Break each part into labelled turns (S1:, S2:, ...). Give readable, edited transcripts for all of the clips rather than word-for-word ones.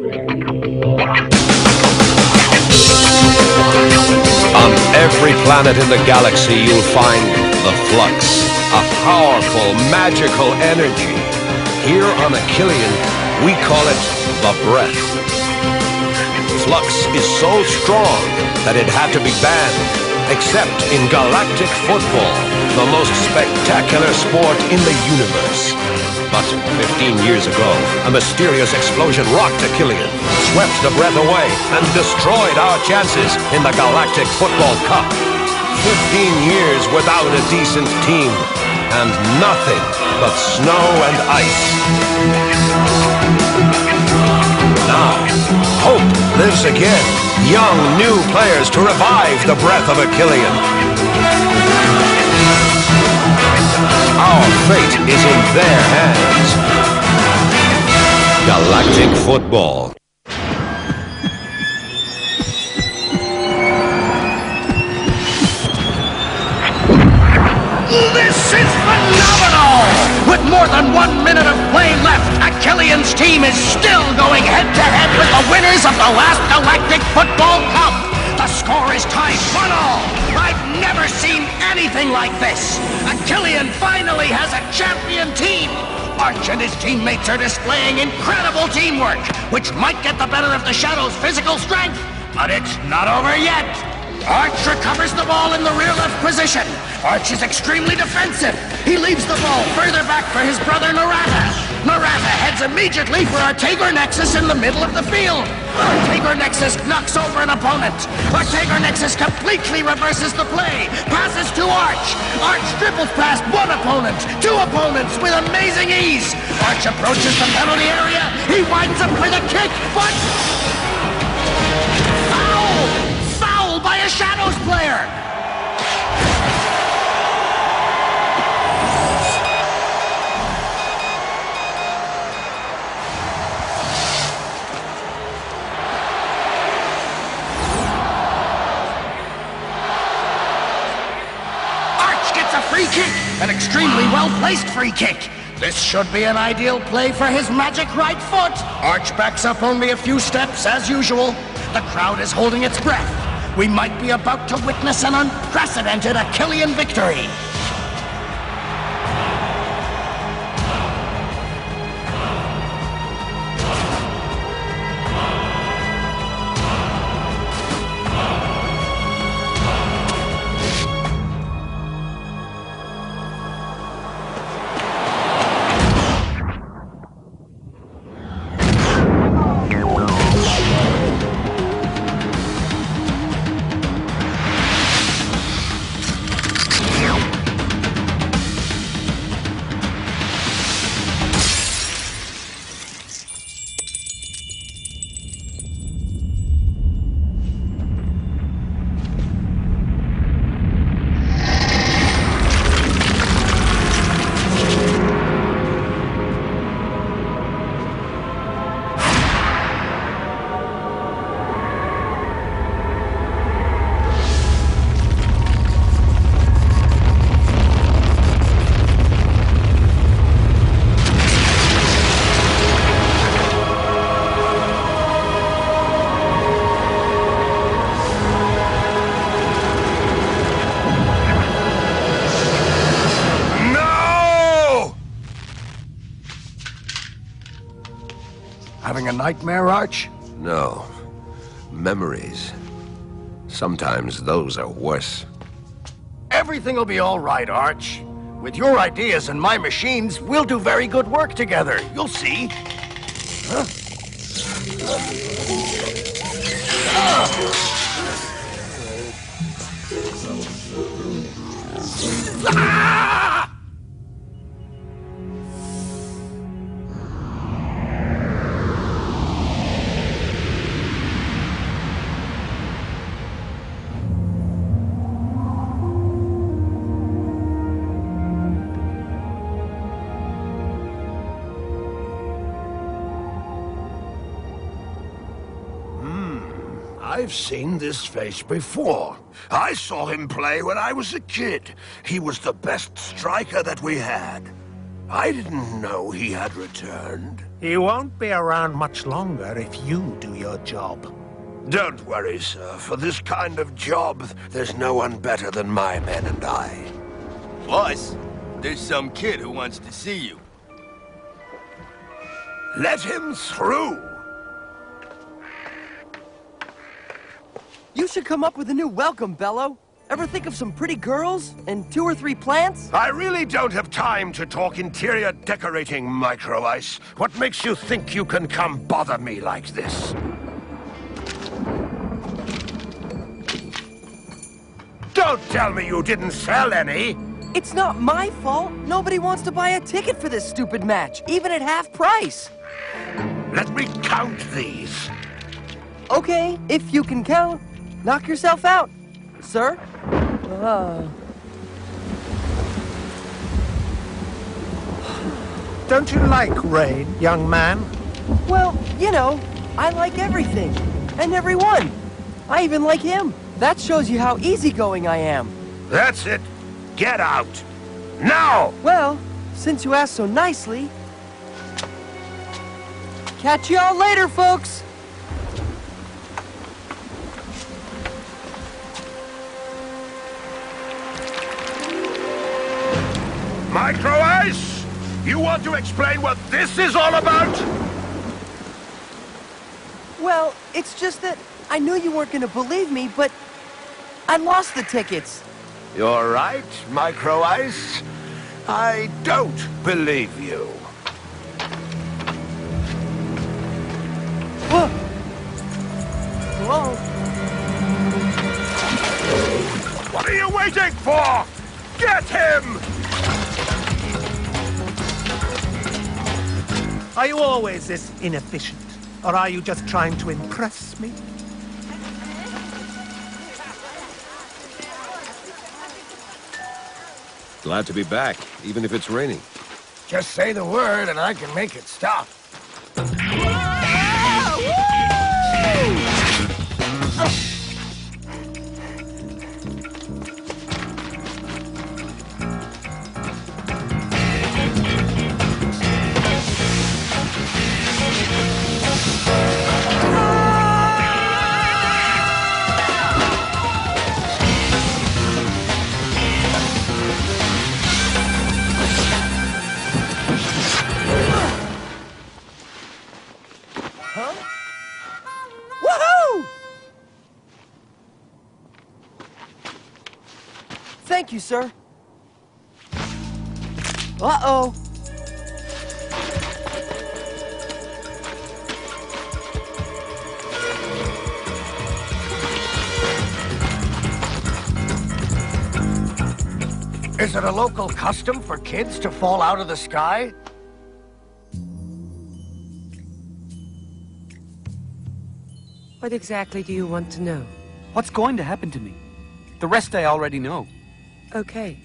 S1: On every planet in the galaxy, you'll find the flux, a powerful, magical energy. Here on Achillean, we call it the breath. Flux is so strong that it had to be banned, except in galactic football, the most spectacular sport in the universe. But 15 years ago, a mysterious explosion rocked Achillean, swept the breath away, and destroyed our chances in the Galactic Football Cup. 15 years without a decent team, and nothing but snow and ice. Now, hope lives again. Young, new players to revive the breath of Achillean. Our fate is in their hands. Galactic football.
S2: This is phenomenal! With more than 1 minute of play left, Achillean's team is still going head-to-head with the winners of the last Galactic Football Cup. The score is tied 1-1. I've never seen anything like this. Achillean finally has a champion team. Arch and his teammates are displaying incredible teamwork, which might get the better of the Shadow's physical strength. But it's not over yet. Arch recovers the ball in the rear left position. Arch is extremely defensive. He leaves the ball further back for his brother Narata. Narata heads immediately for Artager Nexus in the middle of the field. Artager Nexus knocks over an opponent. Artager Nexus completely reverses the play. Passes to Arch. Arch dribbles past one opponent, two opponents with amazing ease. Arch approaches the penalty area. He winds up with a kick, but... Foul by a Shadows player! Free kick! An extremely well-placed free kick. This should be an ideal play for his magic right foot. Arch backs up only a few steps, as usual. The crowd is holding its breath. We might be about to witness an unprecedented Achillean victory. Having a nightmare, Arch?
S1: No. Memories. Sometimes those are worse.
S2: Everything will be all right, Arch. With your ideas and my machines, we'll do very good work together. You'll see. Huh? Ah!
S3: I've seen this face before. I saw him play when I was a kid. He was the best striker that we had. I didn't know he had returned.
S4: He won't be around much longer if you do your job.
S3: Don't worry, sir. For this kind of job, there's no one better than my men and I.
S5: Plus, there's some kid who wants to see you.
S3: Let him through!
S6: You should come up with a new welcome, Bello. Ever think of some pretty girls and 2 or 3 plants?
S3: I really don't have time to talk interior decorating, Micro Ice. What makes you think you can come bother me like this? Don't tell me you didn't sell any!
S6: It's not my fault. Nobody wants to buy a ticket for this stupid match, even at half price.
S3: Let me count these.
S6: Okay, if you can count. Knock yourself out, sir.
S4: Don't you like rain, young man?
S6: Well, you know, I like everything. And everyone. I even like him. That shows you how easygoing I am.
S3: That's it. Get out. Now!
S6: Well, since you asked so nicely... Catch y'all later, folks!
S3: Micro Ice! You want to explain what this is all about?
S6: Well, it's just that I knew you weren't gonna believe me, but I lost the tickets.
S3: You're right, Micro Ice. I don't believe you.
S6: Whoa! Whoa!
S3: What are you waiting for? Get him!
S4: Are you always this inefficient? Or are you just trying to impress me?
S1: Glad to be back, even if it's raining.
S2: Just say the word and I can make it stop.
S6: Woohoo! Thank you, sir. Uh-oh.
S2: Is it a local custom for kids to fall out of the sky?
S7: What exactly do you want to know?
S8: What's going to happen to me? The rest I already know.
S7: Okay.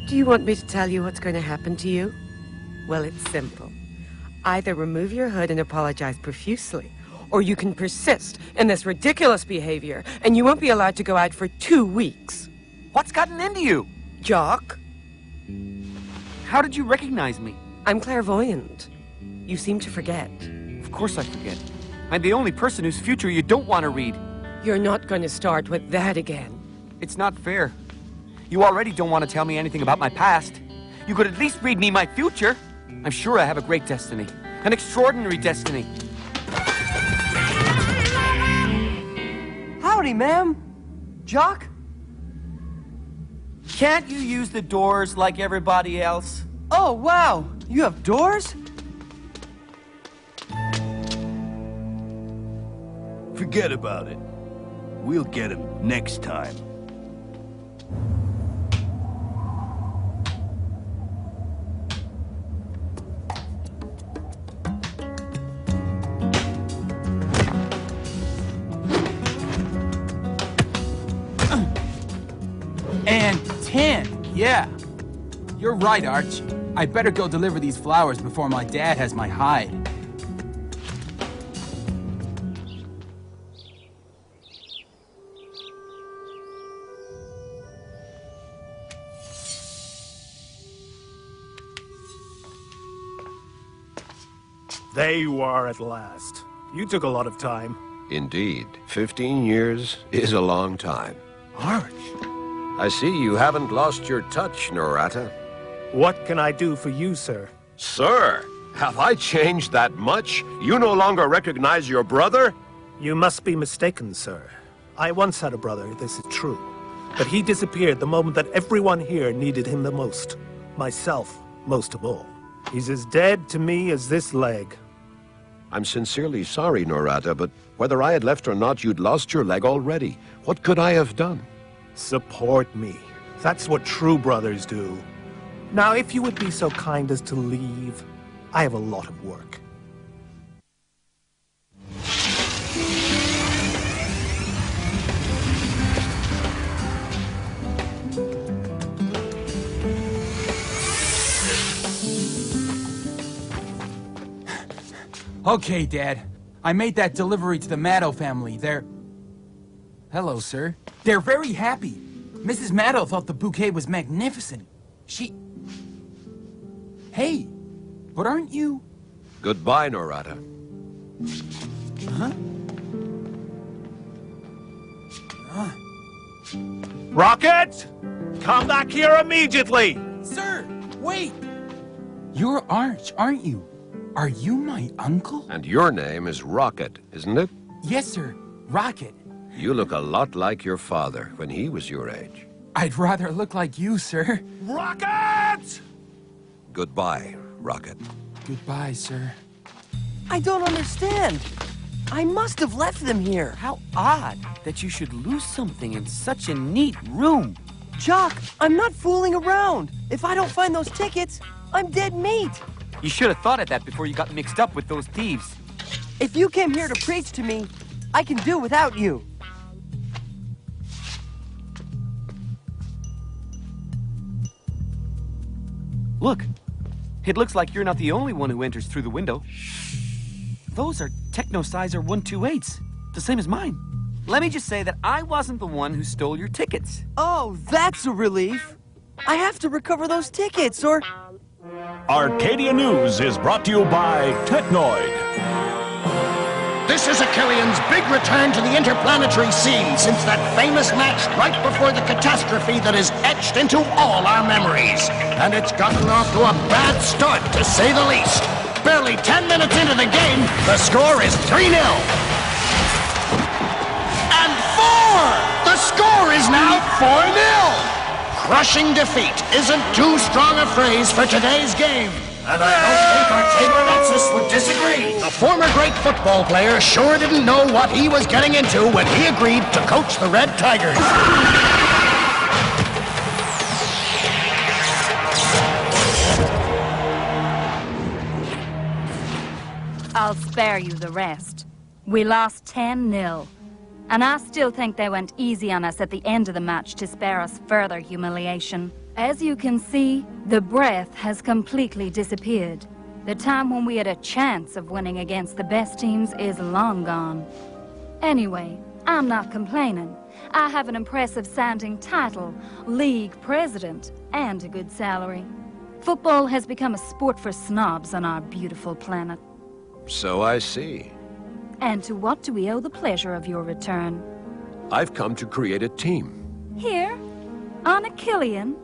S7: Do you want me to tell you what's going to happen to you? Well, it's simple. Either remove your hood and apologize profusely, or you can persist in this ridiculous behavior, and you won't be allowed to go out for 2 weeks.
S8: What's gotten into you?
S7: Jock,
S8: How did you recognize me?
S7: I'm clairvoyant. You seem to forget.
S8: Of course I forget. I'm the only person whose future you don't want to read.
S7: You're not going to start with that again.
S8: It's not fair. You already don't want to tell me anything about my past. You could at least read me my future. I'm sure I have a great destiny. An extraordinary destiny.
S6: Howdy, ma'am. Jock?
S8: Can't you use the doors like everybody else?
S6: Oh, wow. You have doors?
S5: Forget about it. We'll get him next time.
S9: And 10, yeah. You're right, Arch. I better go deliver these flowers before my dad has my hide.
S4: There you are at last. You took a lot of time.
S1: Indeed, 15 years is a long time.
S4: Arch!
S1: I see you haven't lost your touch, Norata.
S4: What can I do for you, sir?
S1: Sir, have I changed that much? You no longer recognize your brother?
S4: You must be mistaken, sir. I once had a brother, this is true. But he disappeared the moment that everyone here needed him the most. Myself, most of all. He's as dead to me as this leg.
S1: I'm sincerely sorry, Norata, but whether I had left or not, you'd lost your leg already. What could I have done?
S4: Support me. That's what true brothers do. Now, if you would be so kind as to leave, I have a lot of work.
S9: Okay, Dad. I made that delivery to the Maddow family. They're... Hello, sir. They're very happy. Mrs. Maddow thought the bouquet was magnificent. She... Hey, but aren't you...
S1: Goodbye, Norata.
S4: Rocket! Come back here immediately!
S9: Sir, wait! You're Arch, aren't you? Are you my uncle?
S1: And your name is Rocket, isn't it?
S9: Yes, sir. Rocket.
S1: You look a lot like your father when he was your age.
S9: I'd rather look like you, sir.
S4: Rocket!
S1: Goodbye, Rocket.
S9: Goodbye, sir.
S6: I don't understand. I must have left them here.
S8: How odd that you should lose something in such a neat room.
S6: Jock, I'm not fooling around. If I don't find those tickets, I'm dead meat.
S8: You should have thought of that before you got mixed up with those thieves.
S6: If you came here to preach to me, I can do without you.
S8: Look, it looks like you're not the only one who enters through the window. Those are Technosizer 128s, the same as mine. Let me just say that I wasn't the one who stole your tickets.
S6: Oh, that's a relief. I have to recover those tickets, or...
S10: Arcadia News is brought to you by Technoid.
S2: This is Achillean's big return to the interplanetary scene since that famous match right before the catastrophe that is etched into all our memories. And it's gotten off to a bad start, to say the least. Barely 10 minutes into the game, the score is 3-0. And 4! The score is now 4-0! Crushing defeat isn't too strong a phrase for today's game. And I don't think our Taberensis would disagree. The former great football player sure didn't know what he was getting into when he agreed to coach the Red Tigers.
S11: I'll spare you the rest. We lost 10-0. And I still think they went easy on us at the end of the match to spare us further humiliation. As you can see, the breath has completely disappeared. The time when we had a chance of winning against the best teams is long gone. Anyway, I'm not complaining. I have an impressive sounding title, league president, and a good salary. Football has become a sport for snobs on our beautiful planet.
S1: So I see.
S11: And to what do we owe the pleasure of your return?
S1: I've come to create a team.
S11: Here? On Achillean?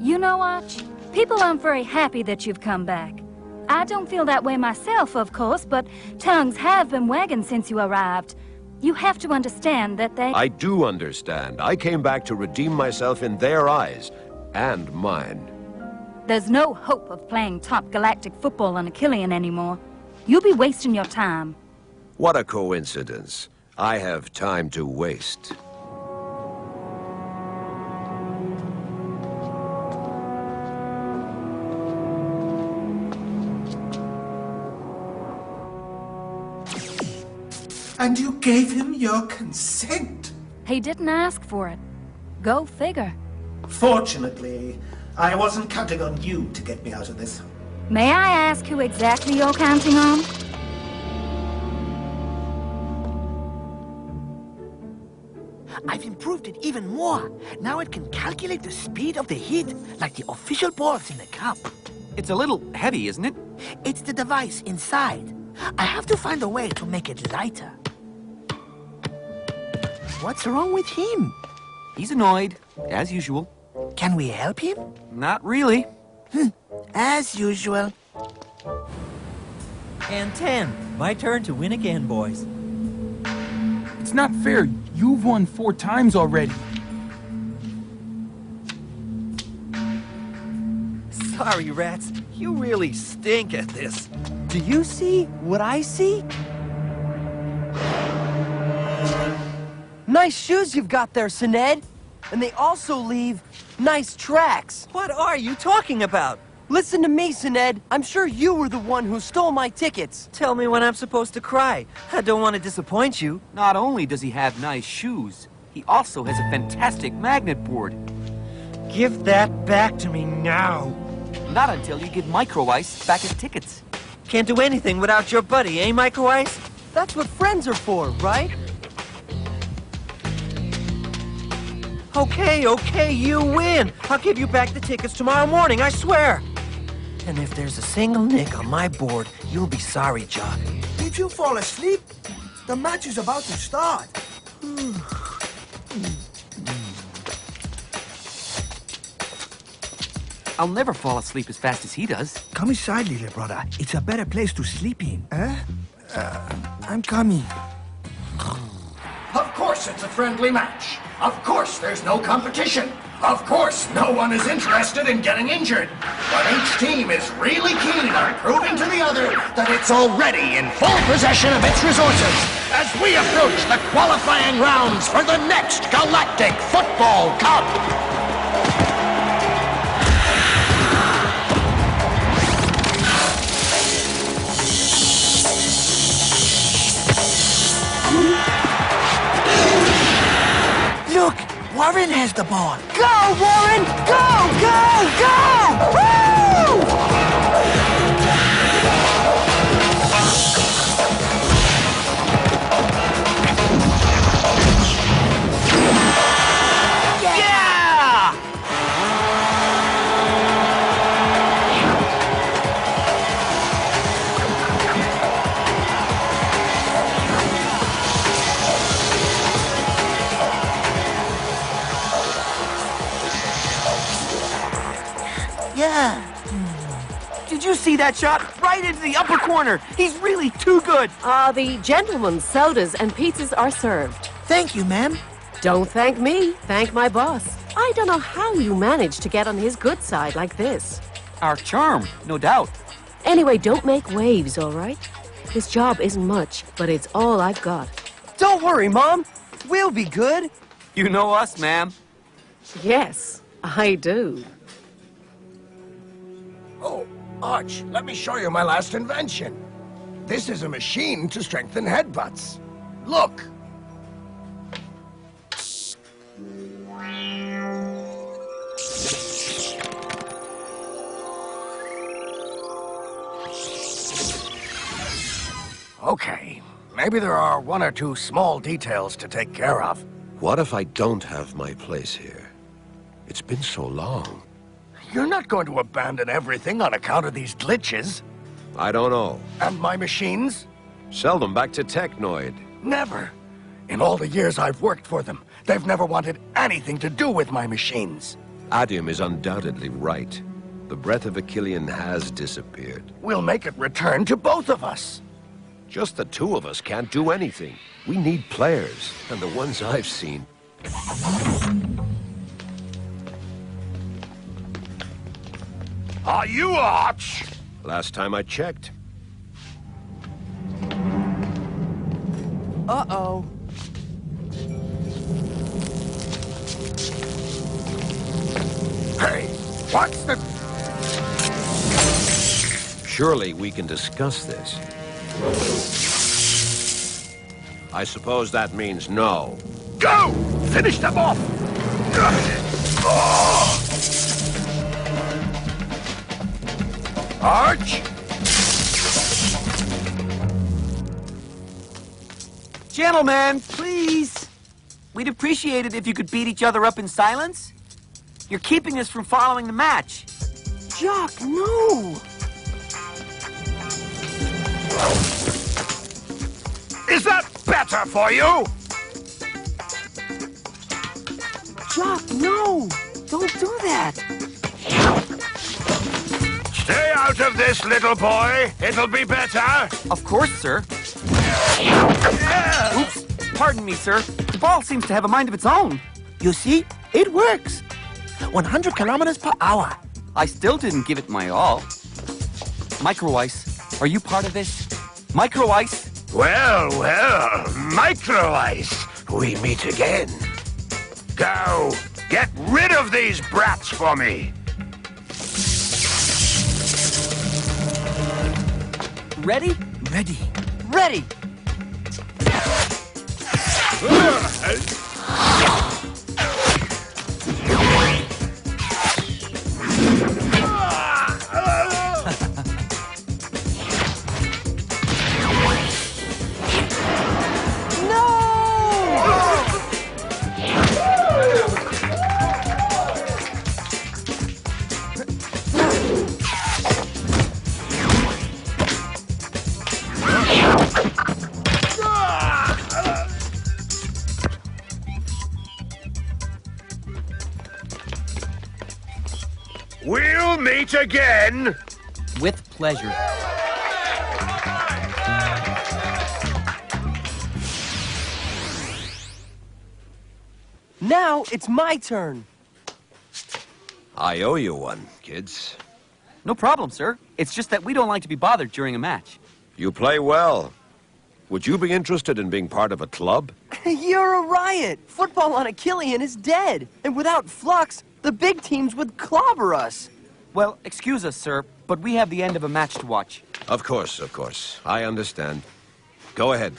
S11: You know, Arch, people aren't very happy that you've come back. I don't feel that way myself, of course, but tongues have been wagging since you arrived. You have to understand that they...
S1: I do understand. I came back to redeem myself in their eyes, and mine.
S11: There's no hope of playing top galactic football on Achillean anymore. You'll be wasting your time.
S1: What a coincidence. I have time to waste.
S4: And you gave him your consent?
S11: He didn't ask for it. Go figure.
S4: Fortunately, I wasn't counting on you to get me out of this.
S11: May I ask who exactly you're counting on?
S12: I've improved it even more. Now it can calculate the speed of the hit, like the official boards in the cup.
S8: It's a little heavy, isn't it?
S12: It's the device inside. I have to find a way to make it lighter. What's wrong with him?
S8: He's annoyed, as usual.
S12: Can we help him?
S8: Not really.
S12: As usual.
S13: And 10. My turn to win again, boys.
S9: It's not fair. You've won 4 times already.
S6: Sorry, rats. You really stink at this. Do you see what I see? Nice shoes you've got there, Sined. And they also leave nice tracks. What are you talking about? Listen to me, Sined. I'm sure you were the one who stole my tickets. Tell me when I'm supposed to cry. I don't want to disappoint you.
S8: Not only does he have nice shoes, he also has a fantastic magnet board.
S6: Give that back to me now.
S8: Not until you give Micro Ice back his tickets.
S6: Can't do anything without your buddy, eh, Micro Ice? That's what friends are for, right? Okay, you win. I'll give you back the tickets tomorrow morning, I swear. And if there's a single nick on my board, you'll be sorry, Jock.
S12: Did you fall asleep? The match is about to start.
S8: I'll never fall asleep as fast as he does.
S12: Come inside, little brother. It's a better place to sleep in. I'm coming.
S2: Of course it's a friendly match. Of course there's no competition. Of course no one is interested in getting injured. But each team is really keen on proving to the other that it's already in full possession of its resources as we approach the qualifying rounds for the next Galactic Football Cup.
S12: Look, Warren has the ball.
S6: Go, Warren! Go! Woo!
S12: Yeah.
S8: Did you see that shot? Right into the upper corner. He's really too good.
S7: The gentlemen's sodas and pizzas are served.
S12: Thank you, ma'am.
S7: Don't thank me. Thank my boss. I don't know how you managed to get on his good side like this.
S8: Our charm, no doubt.
S7: Anyway, don't make waves, all right? This job isn't much, but it's all I've got.
S6: Don't worry, Mom. We'll be good.
S8: You know us, ma'am.
S7: Yes, I do.
S3: Oh, Arch, let me show you my last invention. This is a machine to strengthen headbutts. Look. Okay, maybe there are 1 or 2 small details to take care of.
S1: What if I don't have my place here? It's been so long.
S3: You're not going to abandon everything on account of these glitches.
S1: I don't know.
S3: And my machines?
S1: Sell them back to Technoid.
S3: Never. In all the years I've worked for them, they've never wanted anything to do with my machines.
S1: Adium is undoubtedly right. The breath of Achillean has disappeared.
S3: We'll make it return to both of us.
S1: Just the 2 of us can't do anything. We need players, and the ones I've seen.
S3: Are you Arch?
S1: Last time I checked.
S6: Uh-oh.
S3: Hey, what's the...
S1: Surely we can discuss this. I suppose that means no.
S3: Go! Finish them off! Arch?
S8: Gentlemen, please. We'd appreciate it if you could beat each other up in silence. You're keeping us from following the match.
S6: Jock, no!
S3: Is that better for you?
S6: Jock, no! Don't do that!
S3: Stay out of this, little boy. It'll be better.
S8: Of course, sir. Oops. Pardon me, sir. The ball seems to have a mind of its own.
S12: You see? It works. 100 kilometers per hour.
S8: I still didn't give it my all. Micro Ice, are you part of this? Micro Ice?
S3: Well, Micro Ice, we meet again. Go, get rid of these brats for me.
S8: Ready?
S12: Ready.
S6: Ready!
S3: We'll meet again.
S8: With pleasure.
S6: Now it's my turn.
S1: I owe you one, kids.
S8: No problem, sir. It's just that we don't like to be bothered during a match.
S1: You play well. Would you be interested in being part of a club?
S6: You're a riot! Football on Achillean is dead. And without Flux, the big teams would clobber us.
S8: Well, excuse us, sir, but we have the end of a match to watch.
S1: Of course, of course. I understand. Go ahead.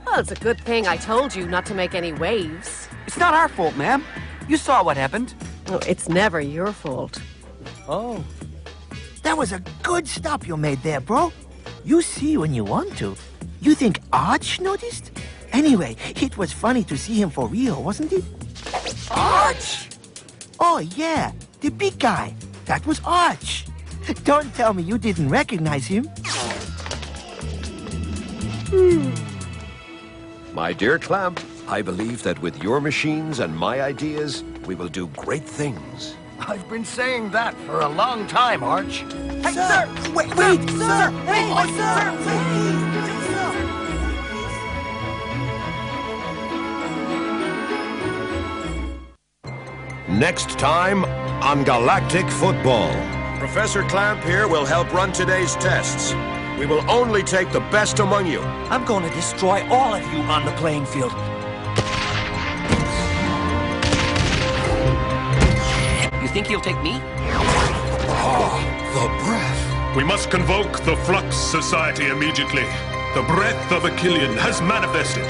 S14: Well, it's a good thing I told you not to make any waves.
S8: It's not our fault, ma'am. You saw what happened.
S14: Oh, it's never your fault.
S6: Oh.
S12: That was a good stop you made there, bro. You see when you want to. You think Arch noticed? Anyway, it was funny to see him for real, wasn't it? Arch! Oh, yeah. The big guy. That was Arch. Don't tell me you didn't recognize him.
S1: My dear Clamp, I believe that with your machines and my ideas, we will do great things.
S2: I've been saying that for a long time, Arch.
S6: Hey, sir!
S12: Wait,
S6: Sir! Hey, sir!
S1: Next time on Galactic Football. Professor Clamp here will help run today's tests. We will only take the best among you.
S12: I'm going to destroy all of you on the playing field.
S6: You think he'll take me?
S15: The breath. We must convoke the Flux Society immediately. The breath of Achillean has manifested.